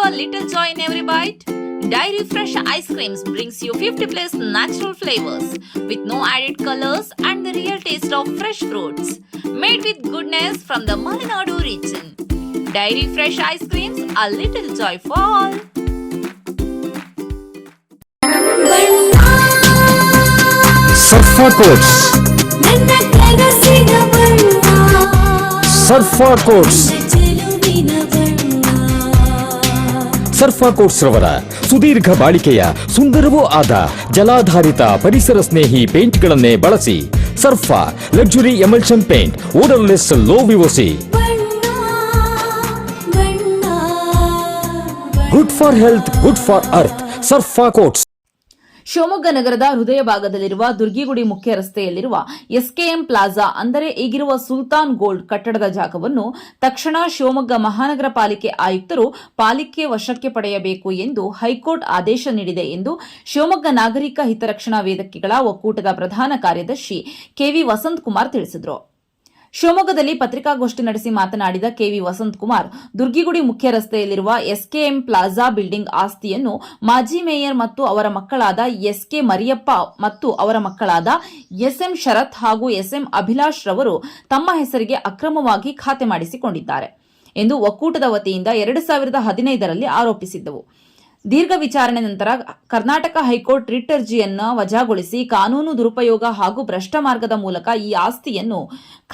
a little joy in every bite? Dairy Fresh Ice Creams brings you 50 plus natural flavors with no added colors and the real taste of fresh fruits. Made with goodness from the Malenadu region. Dairy Fresh Ice Creams, a little joy for all. Surfa Coats. Surfa Coats. ಸರ್ಫಾ quotes ರವರ ಸುದೀರ್ಘ ಬಾಳಿಕೆಯ ಸುಂದರವೂ ಆದ ಜಲಾಧಾರಿತ ಪರಿಸರ ಸ್ನೇಹಿ ಪೇಂಟ್ಗಳನ್ನೇ ಬಳಸಿ. Surfa luxury emulsion paint, odourless, low VOC, good for health, good for earth. Surfa Coats. Shivamogga ನಗರದ ಹೃದಯ ಭಾಗದಲ್ಲಿರುವ ದುರ್ಗಿಗುಡಿ ಮುಖ್ಯ ರಸ್ತೆಯಲ್ಲಿರುವ ಎಸ್ಕೆಎಂ ಪ್ಲಾಜಾ ಅಂದರೆ ಈಗಿರುವ ಸುಲ್ತಾನ್ ಗೋಲ್ಡ್ ಕಟ್ಟಡದ ಜಾಗವನ್ನು ತಕ್ಷಣ ಶಿವಮೊಗ್ಗ ಮಹಾನಗರ ಪಾಲಿಕೆ ಆಯುಕ್ತರು ಪಾಲಿಕೆ ವಶಕ್ಕೆ ಪಡೆಯಬೇಕು ಎಂದು ಹೈಕೋರ್ಟ್ ಆದೇಶ ನೀಡಿದೆ ಎಂದು ಶಿವಮೊಗ್ಗ ನಾಗರಿಕ ಹಿತರಕ್ಷಣಾ ವೇದಿಕೆಗಳ ಒಕ್ಕೂಟದ ಪ್ರಧಾನ ಕಾರ್ಯದರ್ಶಿ ಕೆವಿ ವಸಂತಕುಮಾರ್ ತಿಳಿಸಿದರು. ಶಿವಮೊಗ್ಗದಲ್ಲಿ ಪತ್ರಿಕಾಗೋಷ್ಠಿ ನಡೆಸಿ ಮಾತನಾಡಿದ ಕೆವಿ ವಸಂತಕುಮಾರ್, ದುರ್ಗಿಗುಡಿ ಮುಖ್ಯ ರಸ್ತೆಯಲ್ಲಿರುವ ಎಸ್ಕೆಎಂ ಪ್ಲಾಜಾ ಬಿಲ್ಡಿಂಗ್ ಆಸ್ತಿಯನ್ನು ಮಾಜಿ ಮೇಯರ್ ಮತ್ತು ಅವರ ಮಕ್ಕಳಾದ ಎಸ್ಕೆ ಮರಿಯಪ್ಪ ಮತ್ತು ಅವರ ಮಕ್ಕಳಾದ ಎಸ್ಎಂ ಶರತ್ ಹಾಗೂ ಎಸ್ಎಂ ಅಭಿಲಾಷ್ ರವರು ತಮ್ಮ ಹೆಸರಿಗೆ ಅಕ್ರಮವಾಗಿ ಖಾತೆ ಮಾಡಿಸಿಕೊಂಡಿದ್ದಾರೆ ಎಂದು ಒಕ್ಕೂಟದ ವತಿಯಿಂದ 2015ರಲ್ಲಿ ಆರೋಪಿಸಿದ್ದವು. ದೀರ್ಘ ವಿಚಾರಣೆ ನಂತರ ಕರ್ನಾಟಕ ಹೈಕೋರ್ಟ್ ರಿಟ್ ಅರ್ಜಿಯನ್ನು ವಜಾಗೊಳಿಸಿ ಕಾನೂನು ದುರುಪಯೋಗ ಹಾಗೂ ಭ್ರಷ್ಟ ಮಾರ್ಗದ ಮೂಲಕ ಈ ಆಸ್ತಿಯನ್ನು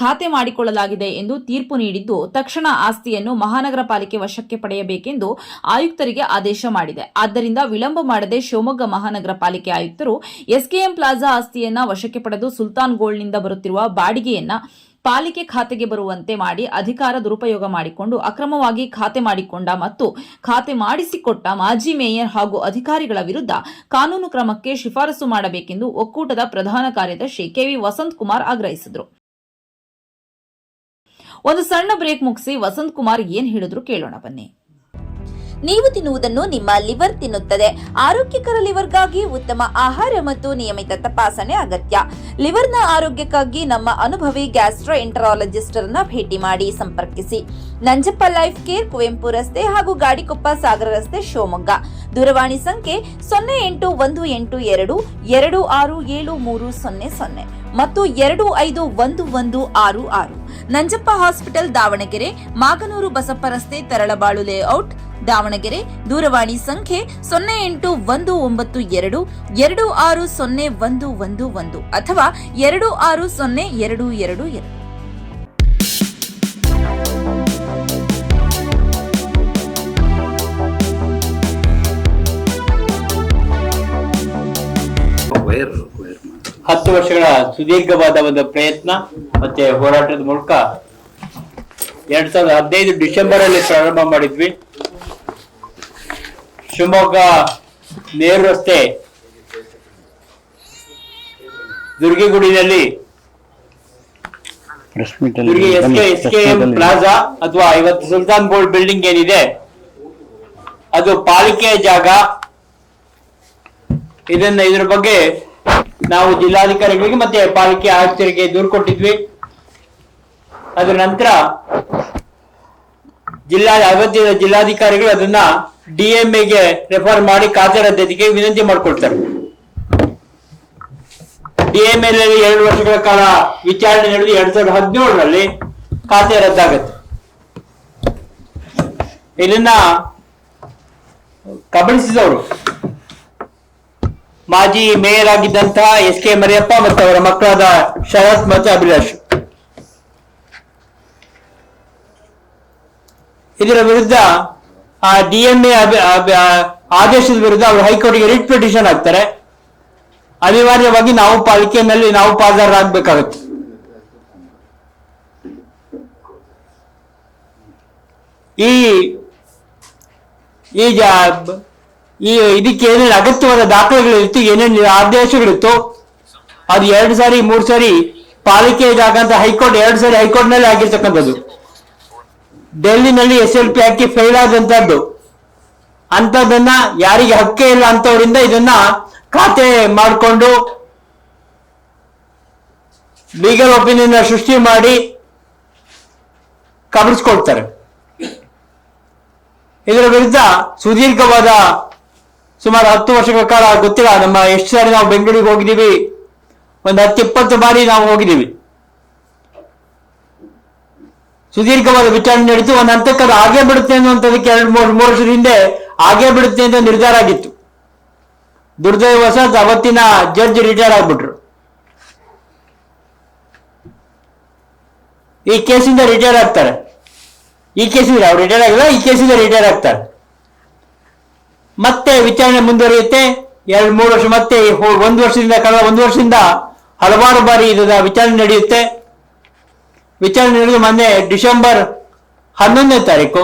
ಖಾತೆ ಮಾಡಿಕೊಳ್ಳಲಾಗಿದೆ ಎಂದು ತೀರ್ಪು ನೀಡಿದ್ದು, ತಕ್ಷಣ ಆಸ್ತಿಯನ್ನು ಮಹಾನಗರ ಪಾಲಿಕೆ ವಶಕ್ಕೆ ಪಡೆಯಬೇಕೆಂದು ಆಯುಕ್ತರಿಗೆ ಆದೇಶ ಮಾಡಿದೆ. ಆದ್ದರಿಂದ ವಿಳಂಬ ಮಾಡದೆ ಶಿವಮೊಗ್ಗ ಮಹಾನಗರ ಪಾಲಿಕೆ ಆಯುಕ್ತರು ಎಸ್ಕೆಎಂ ಪ್ಲಾಜಾ ಆಸ್ತಿಯನ್ನ ವಶಕ್ಕೆ ಪಡೆದು ಸುಲ್ತಾನ್ ಗೋಲ್ಡ್ನಿಂದ ಬರುತ್ತಿರುವ ಬಾಡಿಗೆಯನ್ನ ಪಾಲಿಕೆ ಖಾತೆಗೆ ಬರುವಂತೆ ಮಾಡಿ ಅಧಿಕಾರ ದುರುಪಯೋಗ ಮಾಡಿಕೊಂಡು ಅಕ್ರಮವಾಗಿ ಖಾತೆ ಮಾಡಿಕೊಂಡ ಮತ್ತು ಖಾತೆ ಮಾಡಿಸಿಕೊಟ್ಟ ಮಾಜಿ ಮೇಯರ್ ಹಾಗೂ ಅಧಿಕಾರಿಗಳ ವಿರುದ್ಧ ಕಾನೂನು ಕ್ರಮಕ್ಕೆ ಶಿಫಾರಸು ಮಾಡಬೇಕೆಂದು ಒಕ್ಕೂಟದ ಪ್ರಧಾನ ಕಾರ್ಯದರ್ಶಿ ಕೆವಿ ವಸಂತಕುಮಾರ್ ಆಗ್ರಹಿಸಿದರು. ಒಂದು ಸಣ್ಣ ಬ್ರೇಕ್ ಮುಗಿಸಿ ವಸಂತಕುಮಾರ್ ಏನ್ ಹೇಳಿದ್ರು ಕೇಳೋಣ ಬನ್ನಿ. ನೀವು ತಿನ್ನುವುದನ್ನು ನಿಮ್ಮ ಲಿವರ್ ತಿನ್ನುತ್ತದೆ. ಆರೋಗ್ಯಕರ ಲಿವರ್ಗಾಗಿ ಉತ್ತಮ ಆಹಾರ ಮತ್ತು ನಿಯಮಿತ ತಪಾಸಣೆ ಅಗತ್ಯ. ಲಿವರ್ನ ಆರೋಗ್ಯಕ್ಕಾಗಿ ನಮ್ಮ ಅನುಭವಿ ಗ್ಯಾಸ್ಟ್ರೋಎಂಟರಾಲಜಿಸ್ಟ್ ಅನ್ನು ಭೇಟಿ ಮಾಡಿ. ಸಂಪರ್ಕಿಸಿ ನಂಜಪ್ಪ ಲೈಫ್ ಕೇರ್, ಕುವೆಂಪು ರಸ್ತೆ ಹಾಗೂ ಗಾಡಿಕೊಪ್ಪ ಸಾಗರ ರಸ್ತೆ, ಶಿವಮೊಗ್ಗ. ದೂರವಾಣಿ ಸಂಖ್ಯೆ 08182267300 ಮತ್ತು 251166. ನಂಜಪ್ಪ ಹಾಸ್ಪಿಟಲ್, ದಾವಣಗೆರೆ. ಮಾಗನೂರು ಬಸಪ್ಪ ರಸ್ತೆ, ತರಳಬಾಳು ಲೇಔಟ್, ದಾವಣಗೆರೆ. ದೂರವಾಣಿ ಸಂಖ್ಯೆ 08192260111 ಅಥವಾ 260222. ಹತ್ತು ವರ್ಷಗಳ ಸುದೀರ್ಘವಾದ ಒಂದು ಪ್ರಯತ್ನ ಮತ್ತೆ ಹೋರಾಟದ ಮೂಲಕ 2015 ಡಿಸೆಂಬರ್ ಅಲ್ಲಿ ಪ್ರಾರಂಭ ಮಾಡಿದ್ವಿ. ಶಿವಮೊಗ್ಗ ನೇರು ರಸ್ತೆ ದುರ್ಗಿಗುಡಿನಲ್ಲಿ ಎಸ್ಕೆಎಂ ಪ್ಲಾಜಾ ಅಥವಾ ಇವತ್ತು ಸುಲ್ತಾನ್ ಗೋಲ್ಡ್ ಬಿಲ್ಡಿಂಗ್ ಏನಿದೆ ಅದು ಪಾಲಿಕೆಯ ಜಾಗ. ಇದ್ರ ಬಗ್ಗೆ ನಾವು ಜಿಲ್ಲಾಧಿಕಾರಿಗಳಿಗೆ ಮತ್ತೆ ಪಾಲಿಕೆ ಆಯುಕ್ತರಿಗೆ ದೂರು ಕೊಟ್ಟಿದ್ವಿ. ಅದರ ನಂತರ ಜಿಲ್ಲಾಧಿಕಾರಿಗಳು ಅದನ್ನ ಡಿಎಂಎಗೆ ರೆಫರ್ ಮಾಡಿ ಖಾತೆ ರದ್ದತಿಗೆ ವಿನಂತಿ ಮಾಡಿಕೊಳ್ತಾರೆ. ಡಿಎಂಎ 2 ವರ್ಷಗಳ ಕಾಲ ವಿಚಾರಣೆ ನಡೆದು 2017ರಲ್ಲಿ ಖಾತೆ ರದ್ದಾಗುತ್ತೆ. ಇದನ್ನ ಕಬಳಿಸಿದವರು ಮಾಜಿ ಮೇಯರ್ ಆಗಿದ್ದಂತಹ ಎಸ್ಕೆ ಮರಿಯಪ್ಪ ಮತ್ತು ಅವರ ಮಕ್ಕಳಾದ ಶರತ್ ಮತ್ತು ಅಭಿಲಾಷ್. ಇದರ ವಿರುದ್ಧ ಆ ಡಿಎಂಎ ಆದೇಶದ ವಿರುದ್ಧ ಅವರು ಹೈಕೋರ್ಟ್ಗೆ ರಿಟ್ ಪಿಟಿಷನ್ ಹಾಕ್ತಾರೆ. ಅನಿವಾರ್ಯವಾಗಿ ನಾವು ಪಾಲಿಕೆಯಲ್ಲಿ ನಾವು ಪಾಲ್ದಾರರಾಗಬೇಕಾಗುತ್ತೆ. ಇದಕ್ಕೆ ಏನೇನು ಅಗತ್ಯವಾದ ದಾಖಲೆಗಳಿತ್ತು, ಏನೇನು ಆದೇಶಗಳಿತ್ತು, ಅದು 2 ಸಾರಿ 3 ಸಾರಿ ಪಾಲಿಕೆ ಜಾಗ ಅಂತ ಹೈಕೋರ್ಟ್ 2 ಸಾರಿ ಹೈಕೋರ್ಟ್ ನಲ್ಲಿ ಆಗಿರ್ತಕ್ಕಂಥದ್ದು. ಡೆಲ್ಲಿನಲ್ಲಿ SLP ಹಾಕಿ ಫೇಲ್ ಆದಂತದ್ದು. ಅಂತದನ್ನ ಯಾರಿಗೆ ಹಕ್ಕೇ ಇಲ್ಲ ಅಂತವರಿಂದ ಇದನ್ನ ಖಾತೆ ಮಾಡಿಕೊಂಡು ಲೀಗಲ್ ಒಪಿನಿಯನ್ ಸೃಷ್ಟಿ ಮಾಡಿ ಕಬಳಿಸ್ಕೊಳ್ತಾರೆ. ಇದರ ವಿರುದ್ಧ ಸುದೀರ್ಘವಾದ ಸುಮಾರು 10 ವರ್ಷಗಳ ಕಾಲ ಗೊತ್ತಿಲ್ಲ ನಮ್ಮ ಎಷ್ಟು ಸಾರಿ ನಾವು ಬೆಂಗಳೂರಿಗೆ ಹೋಗಿದ್ದೀವಿ, ಒಂದು 10-20 ಬಾರಿ ನಾವು ಹೋಗಿದ್ದೀವಿ. ಸುದೀರ್ಘವಾದ ವಿಚಾರಣೆ ನಡೆದು ಒಂದು ಹಂತಕ್ಕೆ ಅದು ಆಗೇ ಬಿಡುತ್ತೆ ಅನ್ನುವಂಥದಕ್ಕೆ 2-3 ವರ್ಷದ ಹಿಂದೆ ಆಗೇ ಬಿಡುತ್ತೆ ಅಂತ ನಿರ್ಧಾರ ಆಗಿತ್ತು. ದುರ್ದೈವವಶಾತ್ ಅವತ್ತಿನ ಜಡ್ಜ್ ರಿಟೈರ್ ಆಗ್ಬಿಟ್ರು. ಈ ಕೇಸಿಂದ ರಿಟೈರ್ ಆಗ್ತಾರೆ. ಈ ಕೇಸಿಂದ ಅವ್ರು ರಿಟೈರ್ ಆಗಿಲ್ಲ, ಈ ಕೇಸಿಂದ ರಿಟೈರ್ ಆಗ್ತಾರೆ. ಮತ್ತೆ ವಿಚಾರಣೆ ಮುಂದುವರಿಯುತ್ತೆ. 2-3 ವರ್ಷ, ಮತ್ತೆ 1 ವರ್ಷದಿಂದ ಕಳೆದ 1 ವರ್ಷದಿಂದ ಹಲವಾರು ಬಾರಿ ಇದರ ವಿಚಾರಣೆ ನಡೆಯುತ್ತೆ. ವಿಚಾರಣೆ ನಡೆದು ಮೊನ್ನೆ ಡಿಸೆಂಬರ್ 11ನೇ ತಾರೀಕು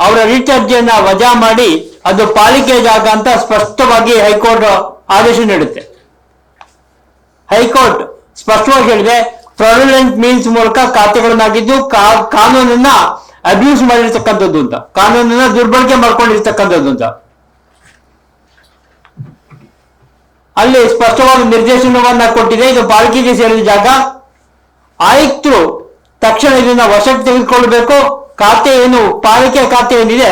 ಅವರ ರಿಟ್ ಅರ್ಜಿಯನ್ನ ವಜಾ ಮಾಡಿ ಅದು ಪಾಲಿಕೆ ಜಾಗ ಅಂತ ಸ್ಪಷ್ಟವಾಗಿ ಹೈಕೋರ್ಟ್ ಆದೇಶ ನೀಡುತ್ತೆ. ಹೈಕೋರ್ಟ್ ಸ್ಪಷ್ಟವಾಗಿ ಹೇಳಿದೆ, ಫ್ರಾಡುಲೆಂಟ್ ಮೀನ್ಸ್ ಮೂಲಕ ಖಾತೆಗಳನ್ನಾಗಿದ್ದು ಕಾನೂನನ್ನ ಅಬ್ಯೂಸ್ ಮಾಡಿರ್ತಕ್ಕಂಥದ್ದು ಅಂತ, ಕಾನೂನನ್ನ ದುರ್ಬಳಕೆ ಮಾಡ್ಕೊಂಡಿರ್ತಕ್ಕಂಥದ್ದು ಅಂತ. ಅಲ್ಲಿ ಸ್ಪಷ್ಟವಾದ ನಿರ್ದೇಶನವನ್ನ ಕೊಟ್ಟಿದೆ. ಇದು ಪಾಲಿಕೆಗೆ ಸೇರಿದ ಜಾಗ. ಆಯುಕ್ತರು ತಕ್ಷಣ ಇದನ್ನ ವಶಕ್ಕೆ ತೆಗೆದುಕೊಳ್ಬೇಕು. ಖಾತೆ ಏನು ಪಾಲಿಕೆ ಖಾತೆ ಏನಿದೆ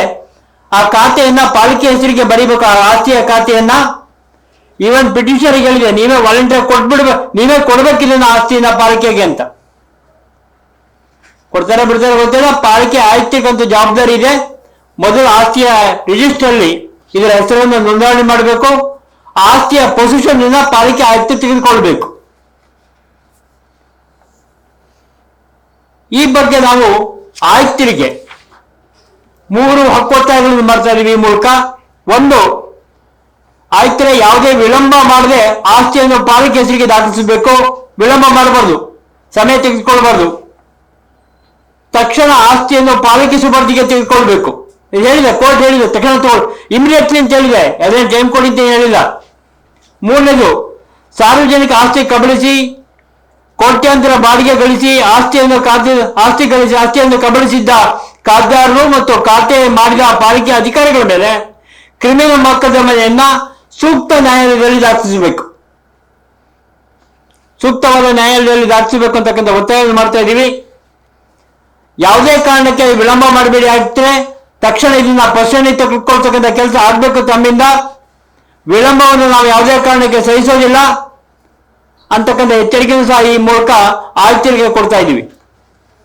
ಆ ಖಾತೆಯನ್ನ ಪಾಲಿಕೆ ಹೆಸರಿಗೆ ಬರೀಬೇಕು, ಆ ಆಸ್ತಿಯ ಖಾತೆಯನ್ನ. ಈವನ್ ಪಿಟಿಷನ್ಗೆ ಹೇಳಿದೆ, ನೀವೇ ವಾಲಂಟಿಯರ್ ಕೊಟ್ಬಿಡ್ಬೇಕು, ನೀವೇ ಕೊಡ್ಬೇಕಿದೆ ಆಸ್ತಿಯನ್ನ ಪಾಲಿಕೆಗೆ ಅಂತ. ಕೊಡ್ತಾರೆ ಬಿಡ್ತಾರೆ ಗೊತ್ತಿಲ್ಲ. ಪಾಲಿಕೆ ಆಯುಕ್ತಕ್ಕಂತೂ ಜವಾಬ್ದಾರಿ ಇದೆ. ಮೊದಲು ಆಸ್ತಿಯ ರಿಜಿಸ್ಟರ್ ಅಲ್ಲಿ ಇದರ ಹೆಸರನ್ನು ನೋಂದಣಿ ಮಾಡಬೇಕು. ಆಸ್ತಿಯ ಪೊಸಿಷನ್ ಪಾಲಿಕೆ ಆಯುಕ್ತ ತೆಗೆದುಕೊಳ್ಬೇಕು. ಈ ಬಗ್ಗೆ ನಾವು ಆಯುಕ್ತರಿಗೆ 3 ಹಕ್ಕೊತ್ತಾಯಗಳನ್ನು ಮಾಡ್ತಾ ಇದೀವಿ ಈ ಮೂಲಕ. ಒಂದು, ಆಯುಕ್ತರೇ ಯಾವುದೇ ವಿಳಂಬ ಮಾಡದೆ ಆಸ್ತಿಯನ್ನು ಪಾಲಿಕೆ ಹೆಸರಿಗೆ ದಾಖಲಿಸಬೇಕು. ವಿಳಂಬ ಮಾಡಬಾರ್ದು, ಸಮಯ ತೆಗೆದುಕೊಳ್ಬಾರ್ದು. ತಕ್ಷಣ ಆಸ್ತಿಯನ್ನು ಪಾಲಿಕೆ ಸುಪರ್ದಿಗೆ ತೆಗೆದುಕೊಳ್ಬೇಕು. ಹೇಳಿದೆ, ಕೋರ್ಟ್ ಹೇಳಿದೆ, ತಕ್ಷಣ ಇಮಿಡಿಯೇಟ್ಲಿ ಅಂತ ಹೇಳಿದೆ, ಅದೇನು ಟೈಮ್ ಕೊಡಿ ಅಂತ ಹೇಳಿಲ್ಲ. 3ನೇದು, ಸಾರ್ವಜನಿಕ ಆಸ್ತಿ ಕಬಳಿಸಿ ಕೋಟ್ಯಾಂತರ ಬಾಡಿಗೆ ಗಳಿಸಿ ಆಸ್ತಿಯನ್ನು ಕಬಳಿಸಿದ್ದ ಖಾತೆದಾರರು ಮತ್ತು ಖಾತೆ ಮಾಡಿದ ಪಾಲಿಕೆ ಅಧಿಕಾರಿಗಳ ಮೇಲೆ ಕ್ರಿಮಿನಲ್ ಮೊಕದ್ದಮೆಯನ್ನ ಸೂಕ್ತ ನ್ಯಾಯಾಲಯದಲ್ಲಿ ದಾಖಲಿಸಬೇಕು. ಸೂಕ್ತವಾದ ನ್ಯಾಯಾಲಯದಲ್ಲಿ ದಾಖಲಿಸಬೇಕು ಅಂತಕ್ಕಂಥ ಒತ್ತಾಯ ಮಾಡ್ತಾ ಇದ್ದೀವಿ. ಯಾವುದೇ ಕಾರಣಕ್ಕೆ ವಿಳಂಬ ಮಾಡಬೇಡಿ ಆಗ್ತದೆ. ತಕ್ಷಣ ಇದನ್ನ ಪರಿಶೀಲನೆ ತೆಗೆದುಕೊಳ್ತಕ್ಕಂಥ ಕೆಲಸ ಆಗ್ಬೇಕು ತಮ್ಮಿಂದ. ವಿಳಂಬವನ್ನು ನಾವು ಯಾವುದೇ ಕಾರಣಕ್ಕೆ ಸಹಿಸೋದಿಲ್ಲ ಅಂತಕ್ಕಂಥ ಎಚ್ಚರಿಕೆಯನ್ನು ಸಹ ಈ ಮೂಲಕ ಆಯುಕ್ತರಿಗೆ ಕೊಡ್ತಾ ಇದ್ದೀವಿ.